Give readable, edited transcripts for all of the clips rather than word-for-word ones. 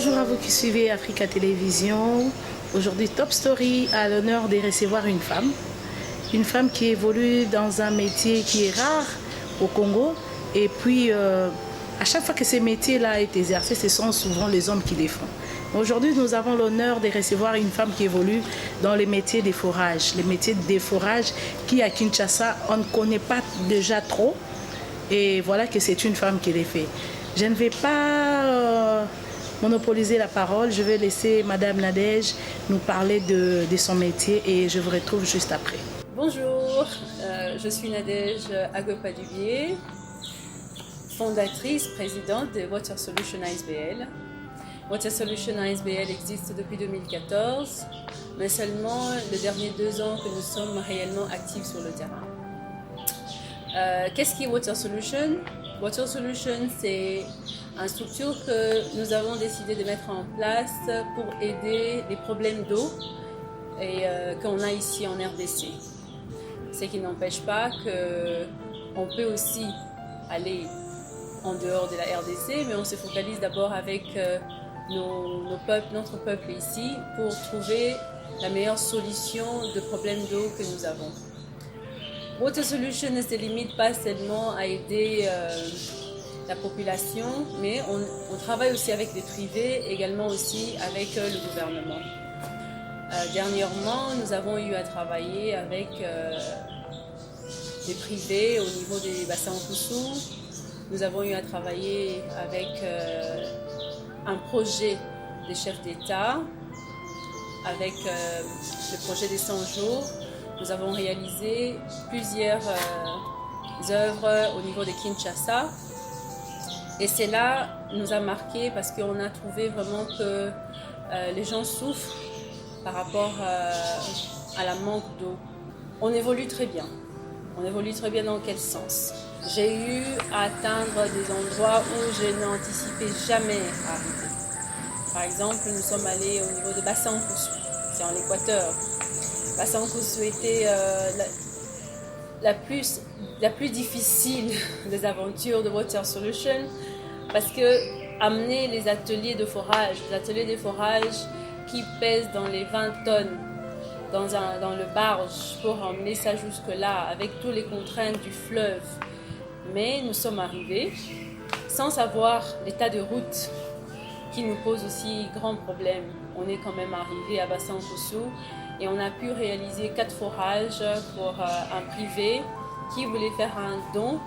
Bonjour à vous qui suivez Africa Télévision. Aujourd'hui, Top Story a l'honneur de recevoir une femme qui évolue dans un métier qui est rare au Congo. Et puis, à chaque fois que ce métier-là est exercé, ce sont souvent les hommes qui les font. Aujourd'hui, nous avons l'honneur de recevoir une femme qui évolue dans les métiers des forages. Les métiers des forages qui, à Kinshasa, on ne connaît pas déjà trop. Et voilà que c'est une femme qui les fait. Je ne vais pas monopoliser la parole. Je vais laisser Madame Nadège nous parler de son métier et je vous retrouve juste après. Bonjour, je suis Nadège Agopa-Dubier, fondatrice, présidente de Water Solution ASBL. Water Solution ASBL existe depuis 2014, mais seulement les derniers 2 ans que nous sommes réellement actifs sur le terrain. Qu'est-ce qui est Water Solution? Water Solution, c'est une structure que nous avons décidé de mettre en place pour aider les problèmes d'eau et qu'on a ici en RDC. Ce qui n'empêche pas qu'on peut aussi aller en dehors de la RDC, mais on se focalise d'abord avec notre peuple ici pour trouver la meilleure solution de problèmes d'eau que nous avons. Water Solution ne se limite pas seulement à aider la population, mais on travaille aussi avec les privés, également aussi avec le gouvernement. Dernièrement, nous avons eu à travailler avec des privés au niveau des bassins Koussou. Nous avons eu à travailler avec un projet des chefs d'État, avec le projet des 100 jours. Nous avons réalisé plusieurs œuvres au niveau de Kinshasa. Et cela nous a marqué parce qu'on a trouvé vraiment que les gens souffrent par rapport à la manque d'eau. On évolue très bien. On évolue très bien dans quel sens? J'ai eu à atteindre des endroits où je n'anticipais jamais arriver. Par exemple, nous sommes allés au niveau de Bassin Koussou, c'est en Équateur. Bassin Koussou était la plus difficile des aventures de Water Solution parce que amener les ateliers de forage qui pèsent dans les 20 tonnes dans le barge pour emmener ça jusque-là avec toutes les contraintes du fleuve. Mais nous sommes arrivés sans savoir l'état de route qui nous pose aussi grand problème. On est quand même arrivé à Bassin Koussou et on a pu réaliser 4 forages pour un privé qui voulait faire un don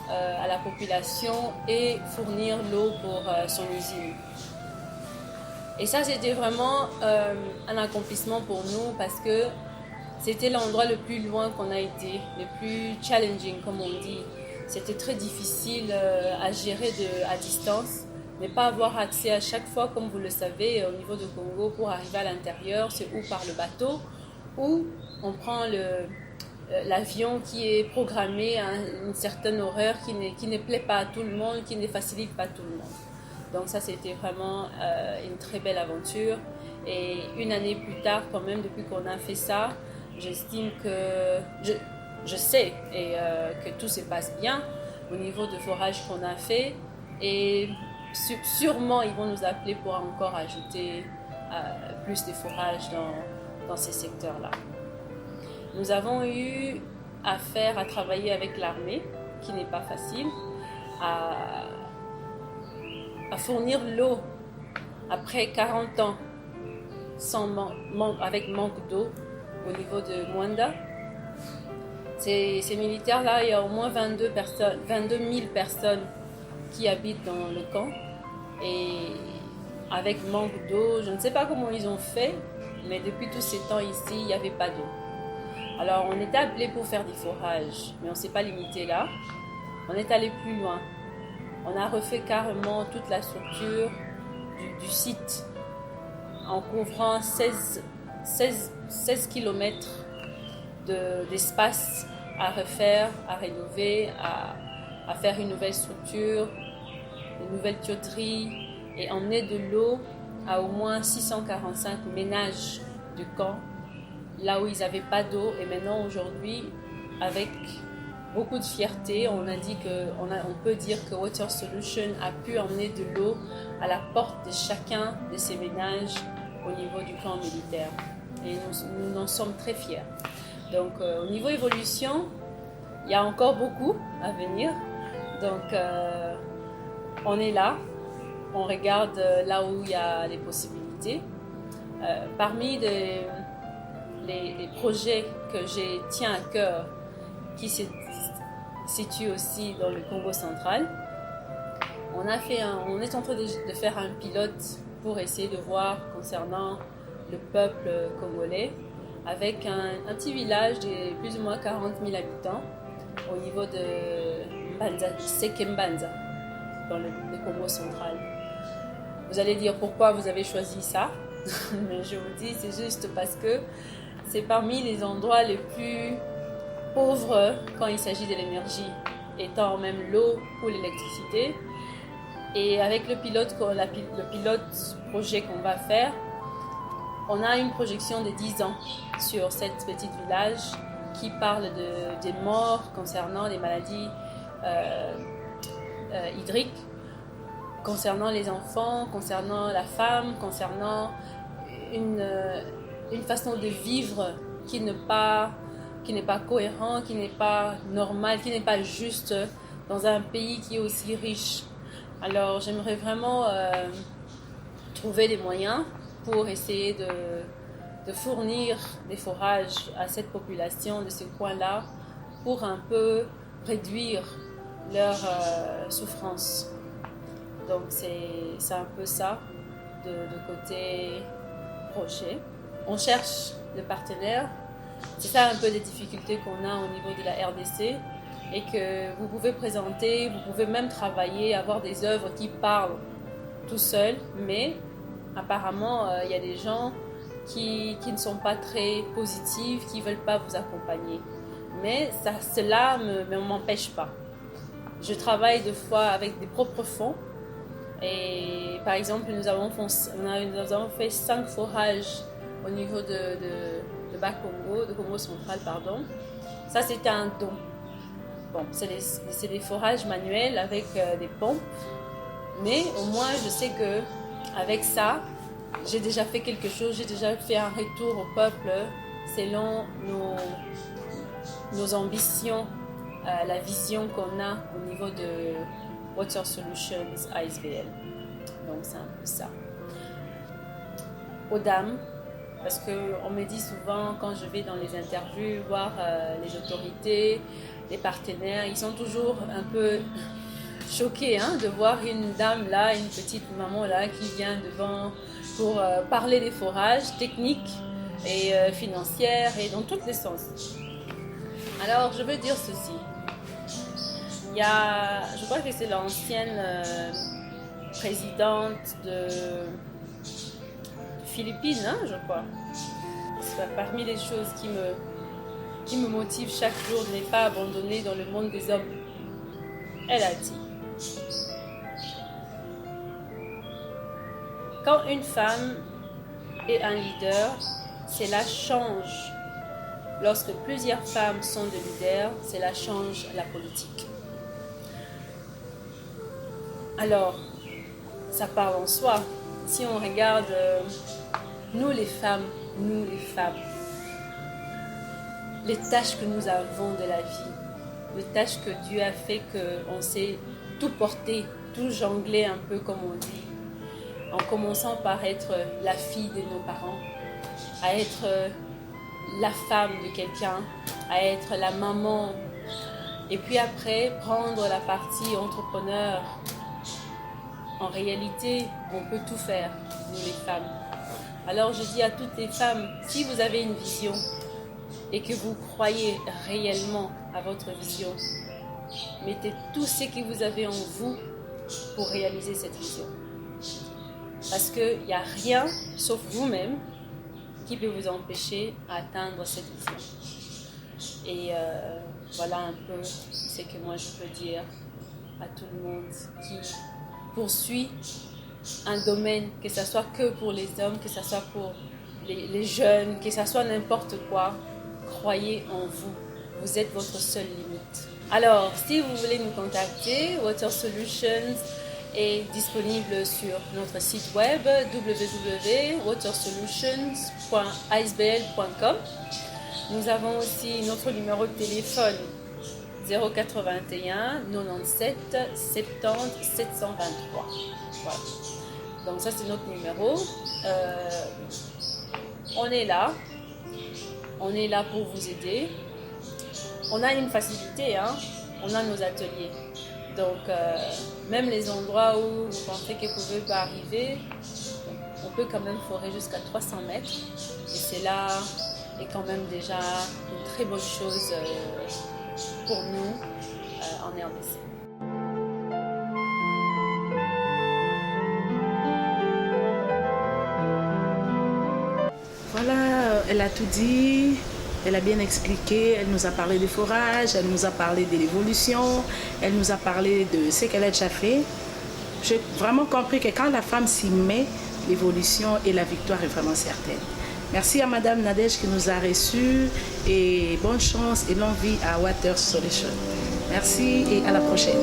à la population et fournir l'eau pour son usine. Et ça, c'était vraiment un accomplissement pour nous parce que c'était l'endroit le plus loin qu'on a été, le plus challenging, comme on dit. C'était très difficile à gérer à distance, ne pas avoir accès à chaque fois, comme vous le savez, au niveau du Congo, pour arriver à l'intérieur, c'est ou par le bateau, ou on prend l'avion qui est programmé à une certaine horaire qui ne plaît pas à tout le monde, qui ne facilite pas tout le monde. Donc ça, c'était vraiment une très belle aventure. Et une année plus tard, quand même, depuis qu'on a fait ça, j'estime que je sais que tout se passe bien au niveau de forage qu'on a fait. Et sûrement, ils vont nous appeler pour encore ajouter plus de forages dans ces secteurs-là. Nous avons eu affaire à travailler avec l'armée, qui n'est pas facile, à fournir l'eau après 40 ans avec manque d'eau au niveau de Mwanda. Ces militaires-là, il y a au moins 22 000 personnes qui habitent dans le camp. Et avec manque d'eau, je ne sais pas comment ils ont fait, mais depuis tous ces temps ici, il n'y avait pas d'eau. Alors on était appelé pour faire des forages, mais on ne s'est pas limité là. On est allé plus loin. On a refait carrément toute la structure du site en couvrant 16 km d'espace à refaire, à rénover, à faire une nouvelle structure, une nouvelle tuyauterie et emmener de l'eau à au moins 645 ménages du camp, là où ils n'avaient pas d'eau. Et maintenant, aujourd'hui, avec beaucoup de fierté. On peut dire que Water Solution a pu emmener de l'eau à la porte de chacun de ces ménages au niveau du camp militaire. Et nous en sommes très fiers. Donc au niveau évolution, il y a encore beaucoup à venir. Donc on est là, on regarde là où il y a les possibilités. Parmi les projets que je tiens à cœur, qui se situent aussi dans le Congo central, on est en train de faire un pilote pour essayer de voir concernant le peuple congolais, avec un petit village de plus ou moins 40 000 habitants au niveau de Sekembanza, dans le Congo central. Vous allez dire pourquoi vous avez choisi ça, mais je vous dis, c'est juste parce que c'est parmi les endroits les plus pauvres quand il s'agit de l'énergie, étant même l'eau pour l'électricité. Et avec le pilote projet qu'on va faire, on a une projection de 10 ans sur cette petite village qui parle des morts concernant les maladies hydriques, concernant les enfants, concernant la femme, concernant une façon de vivre qui n'est pas cohérent, qui n'est pas normal, qui n'est pas juste dans un pays qui est aussi riche. Alors j'aimerais vraiment trouver des moyens pour essayer de fournir des forages à cette population de ce coin-là pour un peu réduire leur souffrance. Donc c'est un peu ça de côté projet. On cherche des partenaires. C'est ça un peu des difficultés qu'on a au niveau de la RDC, et que vous pouvez présenter, vous pouvez même travailler, avoir des œuvres qui parlent tout seul, mais apparemment il y a des gens qui ne sont pas très positifs, qui ne veulent pas vous accompagner. Mais cela ne m'empêche pas. Je travaille des fois avec des propres fonds. Et par exemple, nous avons fait 5 forages au niveau de Bas-Congo, de Congo central, pardon. Ça, c'était un don. Bon, c'est des forages manuels avec des pompes. Mais au moins, je sais qu'avec ça, j'ai déjà fait quelque chose, j'ai déjà fait un retour au peuple selon nos ambitions, la vision qu'on a au niveau de Water Solutions ASBL. Donc c'est un peu ça. Aux dames, parce qu'on me dit souvent quand je vais dans les interviews voir les autorités, les partenaires, ils sont toujours un peu choqués de voir une dame là, une petite maman là qui vient devant pour parler des forages techniques et financières et dans tous les sens. Alors je veux dire ceci. Je crois que c'est l'ancienne présidente de Philippines, je crois. C'est parmi les choses qui me motivent chaque jour de ne pas abandonner dans le monde des hommes. Elle a dit: quand une femme est un leader, cela change. Lorsque plusieurs femmes sont des leaders, cela change la politique. Alors, ça parle en soi. Si on regarde nous les femmes, les tâches que nous avons de la vie, les tâches que Dieu a fait qu'on sait tout porter, tout jongler un peu comme on dit, en commençant par être la fille de nos parents, à être la femme de quelqu'un, à être la maman, et puis après prendre la partie entrepreneur. En réalité, on peut tout faire, nous les femmes. Alors je dis à toutes les femmes, si vous avez une vision et que vous croyez réellement à votre vision, mettez tout ce que vous avez en vous pour réaliser cette vision. Parce qu'il n'y a rien, sauf vous-même, qui peut vous empêcher d'atteindre cette vision. Et voilà un peu ce que moi je peux dire à tout le monde qui poursuit un domaine, que ce soit que pour les hommes, que ce soit pour les jeunes, que ce soit n'importe quoi. Croyez en vous. Vous êtes votre seule limite. Alors, si vous voulez nous contacter, Water Solutions est disponible sur notre site web www.watersolutions.isbl.com. Nous avons aussi notre numéro de téléphone 081 97 70 723. Voilà. Donc ça c'est notre numéro. On est là pour vous aider. On a une facilité, hein? On a nos ateliers. Donc même les endroits où vous pensez que vous ne pouvez pas arriver, on peut quand même forer jusqu'à 300 mètres. Et c'est là est quand même déjà une très bonne chose pour nous en RDC. Voilà, elle a tout dit, elle a bien expliqué, elle nous a parlé des forages, elle nous a parlé de l'évolution, elle nous a parlé de ce qu'elle a déjà fait. J'ai vraiment compris que quand la femme s'y met, l'évolution et la victoire est vraiment certaine. Merci à Madame Nadège qui nous a reçus et bonne chance et longue vie à Water Solutions. Merci et à la prochaine.